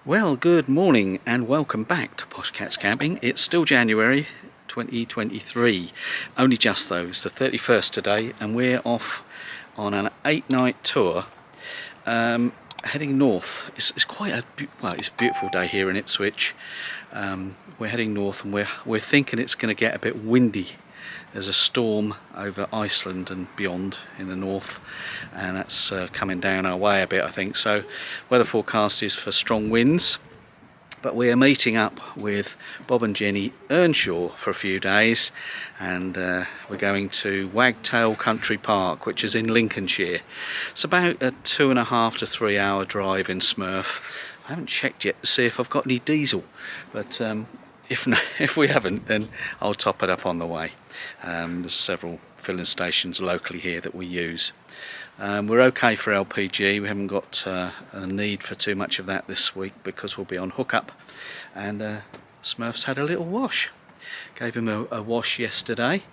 Well, good morning and welcome back to Poshcats Camping. It's still January 2023, only just though, it's the 31st today, and we're off on an 8-night tour heading north. It's quite a it's a beautiful day here in Ipswich. We're heading north and we're thinking it's going to get a bit windy. There's a storm over Iceland and beyond in the north, and that's coming down our way a bit, I think. So weather forecast is for strong winds, but we are meeting up with Bob and Jenny Earnshaw for a few days, and we're going to Wagtail Country Park, which is in Lincolnshire. It's about a 2.5 to 3 hour drive in Smurf. I haven't checked yet to see if I've got any diesel, but if we haven't, then I'll top it up on the way. There's several filling stations locally here that we use. We're okay for LPG. We haven't got a need for too much of that this week because we'll be on hookup. And Smurf's had a little wash. Gave him a wash yesterday.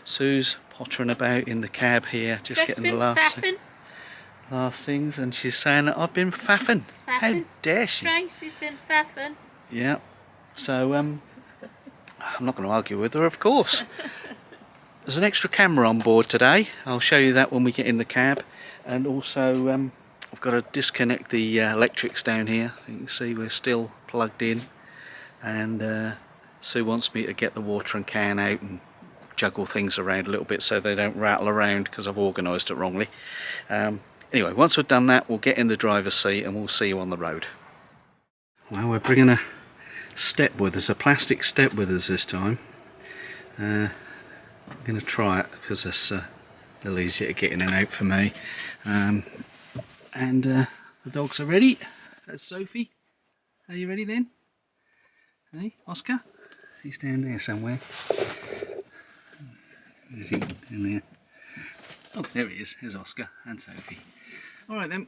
Sue's pottering about in the cab here, just getting the last things, and she's saying that I've been faffing. How dare she? Tracy's been faffing. Yeah. So I'm not going to argue with her, of course. There's an extra camera on board today. I'll show you that when we get in the cab. And also I've got to disconnect the electrics down here. You can see we're still plugged in, and Sue wants me to get the watering can out and juggle things around a little bit so they don't rattle around because I've organised it wrongly. Anyway, once we've done that, we'll get in the driver's seat and we'll see you on the road. Well, we're bringing a step with us, a plastic step with us this time. I'm going to try it because it's a little easier to get in and out for me. The dogs are ready. That's Sophie. Are you ready then? Hey, Oscar? He's down there somewhere. Where's he? Down there. Oh, there he is. There's Oscar and Sophie. Alright then.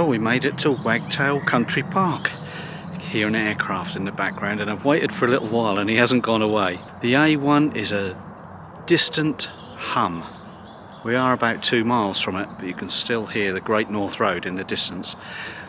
we made it to Wagtail Country Park. Hear an aircraft in the background, and I've waited for a little while and he hasn't gone away. The A1 is a distant hum. We are about 2 miles from it, but you can still hear the Great North Road in the distance.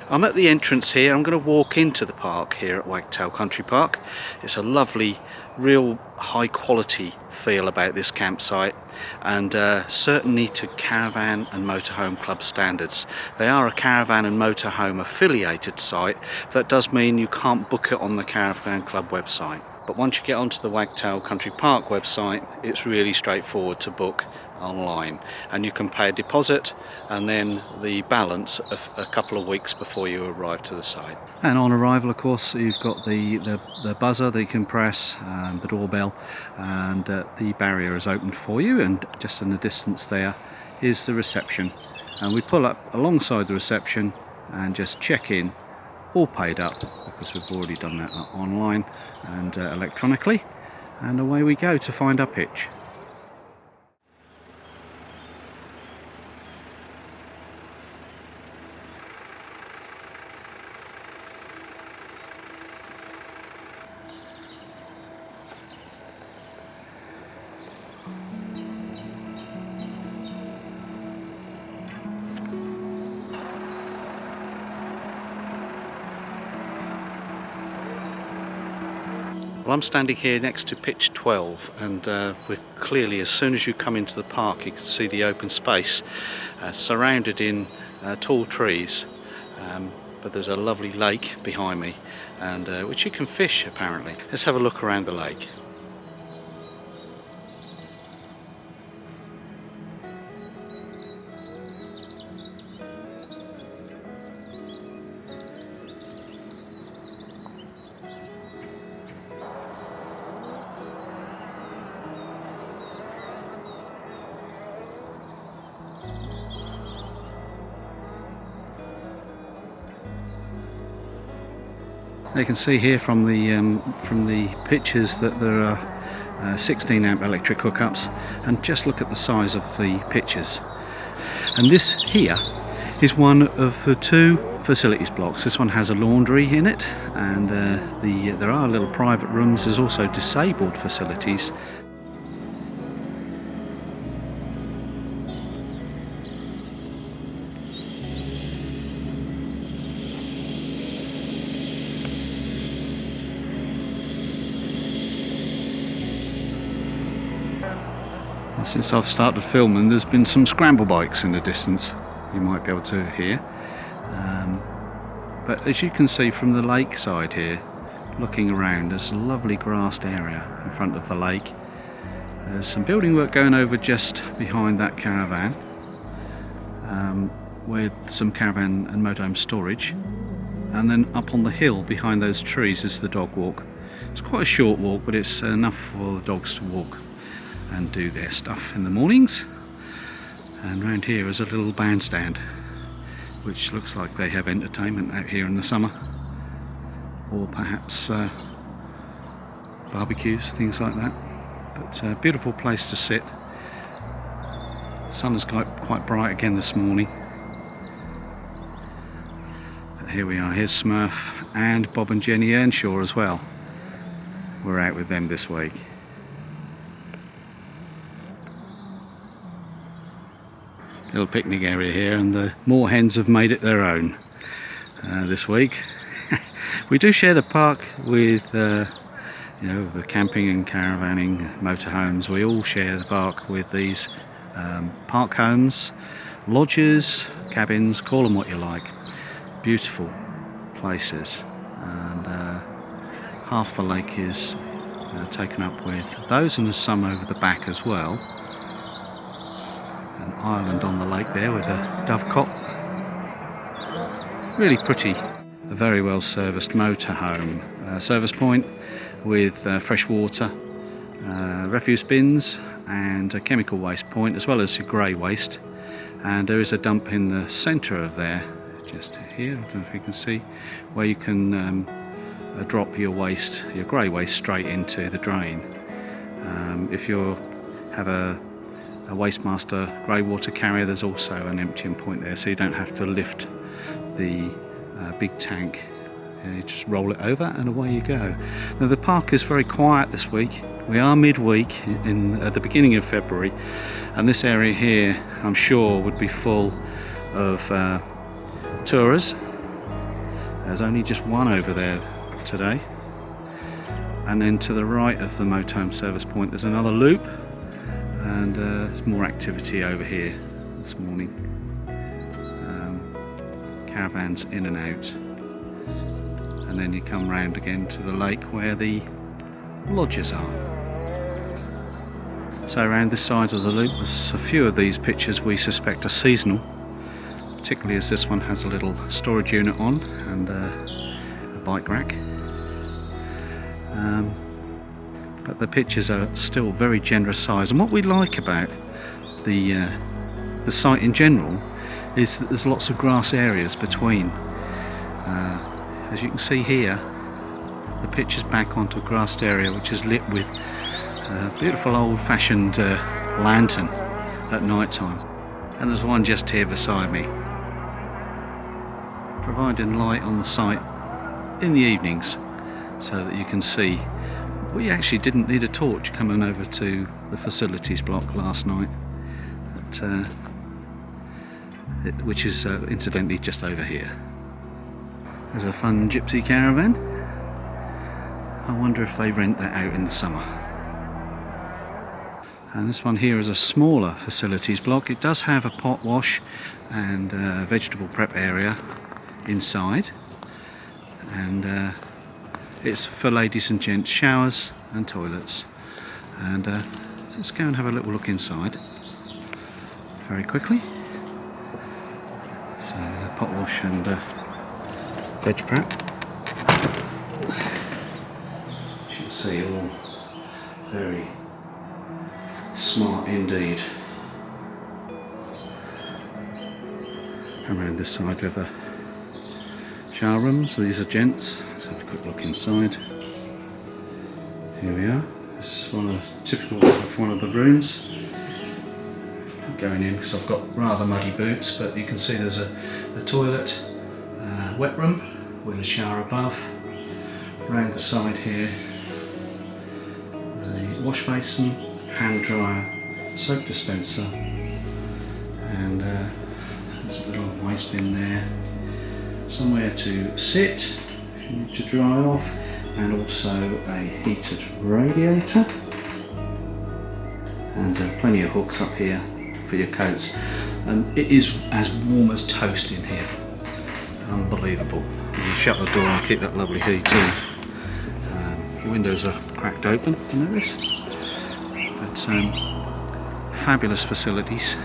I'm at the entrance here. I'm going to walk into the park here at Wagtail Country Park. It's a lovely, real high quality feel about this campsite, and certainly to caravan and motorhome club standards. They are a caravan and motorhome affiliated site. That does mean you can't book it on the caravan club website, but once you get onto the Wagtail Country Park website, it's really straightforward to book online, and you can pay a deposit and then the balance of a couple of weeks before you arrive to the site. And on arrival, of course, you've got the buzzer that you can press, the doorbell, and the barrier is opened for you, and just in the distance there is the reception, and we pull up alongside the reception and just check in, all paid up because we've already done that online and electronically, and away we go to find our pitch. Well, I'm standing here next to pitch 12, and we're clearly, as soon as you come into the park, you can see the open space surrounded in tall trees, but there's a lovely lake behind me, and which you can fish apparently. Let's have a look around the lake. You can see here from the pictures that there are 16 amp electric hookups, and just look at the size of the pitches. And this here is one of the 2 facilities blocks. This one has a laundry in it, and there are little private rooms. There's also disabled facilities. Since I've started filming, there's been some scramble bikes in the distance you might be able to hear, but as you can see from the lake side here, looking around, there's a lovely grassed area in front of the lake. There's some building work going over just behind that caravan, with some caravan and motorhome storage, and then up on the hill behind those trees is the dog walk. It's quite a short walk, but it's enough for the dogs to walk and do their stuff in the mornings. And round here is a little bandstand, which looks like they have entertainment out here in the summer, or perhaps barbecues, things like that. But a beautiful place to sit. The sun has got quite bright again this morning. But here we are, here's Smurf and Bob and Jenny Earnshaw as well. We're out with them this week. Little picnic area here, and the moorhens have made it their own this week. We do share the park with the camping and caravanning motorhomes. We all share the park with these park homes, lodges, cabins, call them what you like. Beautiful places, and half the lake is taken up with those, and there's some over the back as well. An island on the lake there with a dovecot. Really pretty. A very well serviced motorhome service point with fresh water, refuse bins, and a chemical waste point, as well as your grey waste. And there is a dump in the centre of there, just here, I don't know if you can see, where you can drop your waste, your grey waste, straight into the drain. If you have a Wastemaster grey water carrier, there's also an emptying point there, so you don't have to lift the big tank. You just roll it over and away you go. Now the park is very quiet this week. We are midweek at the beginning of February, and this area here I'm sure would be full of tourers. There's only just one over there today, and then to the right of the motorhome service point there's another loop, and there's more activity over here this morning. Caravans in and out. And then you come round again to the lake where the lodges are. So around this side of the loop, there's a few of these pictures we suspect are seasonal, particularly as this one has a little storage unit on and a bike rack. But the pictures are still very generous size, and what we like about the site in general is that there's lots of grass areas between. As you can see here, the picture's back onto a grassed area which is lit with a beautiful old-fashioned lantern at night time. And there's one just here beside me, providing light on the site in the evenings so that you can see. We actually didn't need a torch coming over to the facilities block last night, which is incidentally just over here. There's a fun gypsy caravan. I wonder if they rent that out in the summer. And this one here is a smaller facilities block. It does have a pot wash and a vegetable prep area inside, and it's for ladies and gents showers and toilets. And let's go and have a little look inside very quickly. So pot wash and veg prep. As you can see, all very smart indeed. Around this side we have a shower rooms. These are gents. Let's have a quick look inside. Here we are. This is typical of one of the rooms. I'm going in because I've got rather muddy boots, but you can see there's a toilet, wet room with a shower above. Around the side here, the wash basin, hand dryer, soap dispenser, and there's a little waste bin there. Somewhere to sit if you need to dry off, and also a heated radiator, and plenty of hooks up here for your coats. And it is as warm as toast in here. Unbelievable. You shut the door and keep that lovely heat in. The windows are cracked open, you notice. But fabulous facilities,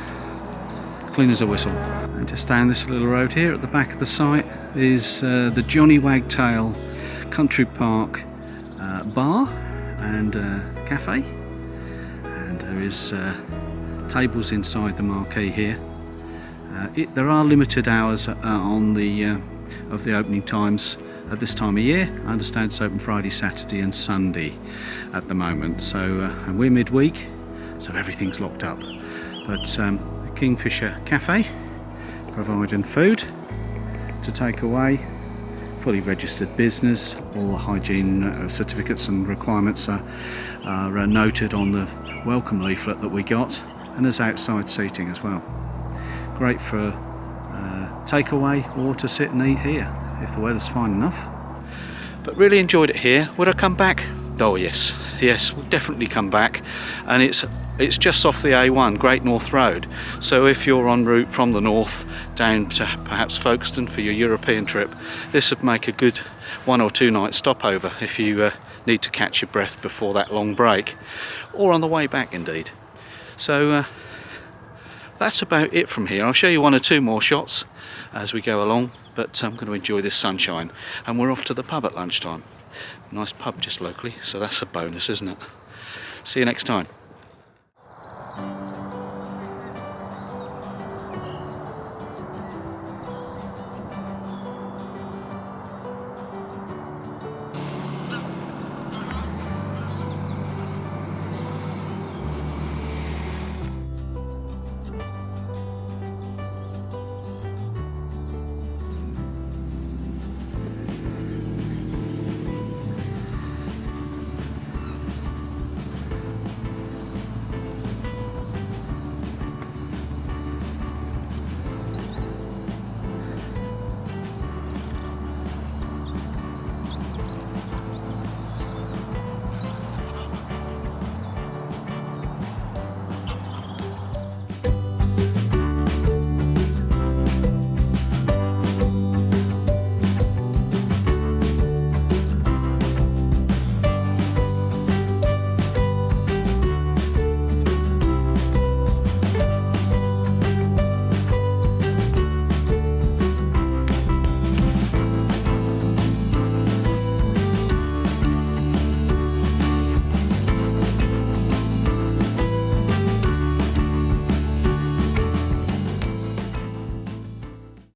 clean as a whistle. And just down this little road here at the back of the site is the Johnny Wagtail Country Park bar and cafe, and there is tables inside the marquee here. There are limited hours on the of the opening times at this time of year. I understand it's open Friday, Saturday and Sunday at the moment, so and we're midweek, so everything's locked up. But the Kingfisher Cafe providing food to take away, fully registered business. All the hygiene certificates and requirements are noted on the welcome leaflet that we got, and there's outside seating as well. Great for takeaway or to sit and eat here if the weather's fine enough. But really enjoyed it here. Would I come back? Oh yes, we'll definitely come back. And it's just off the A1, Great North Road. So if you're en route from the north down to perhaps Folkestone for your European trip, this would make a good 1 or 2 night stopover if you need to catch your breath before that long break, or on the way back indeed. So that's about it from here. I'll show you 1 or 2 more shots as we go along, but I'm going to enjoy this sunshine, and we're off to the pub at lunchtime. Nice pub just locally, so that's a bonus, isn't it? See you next time.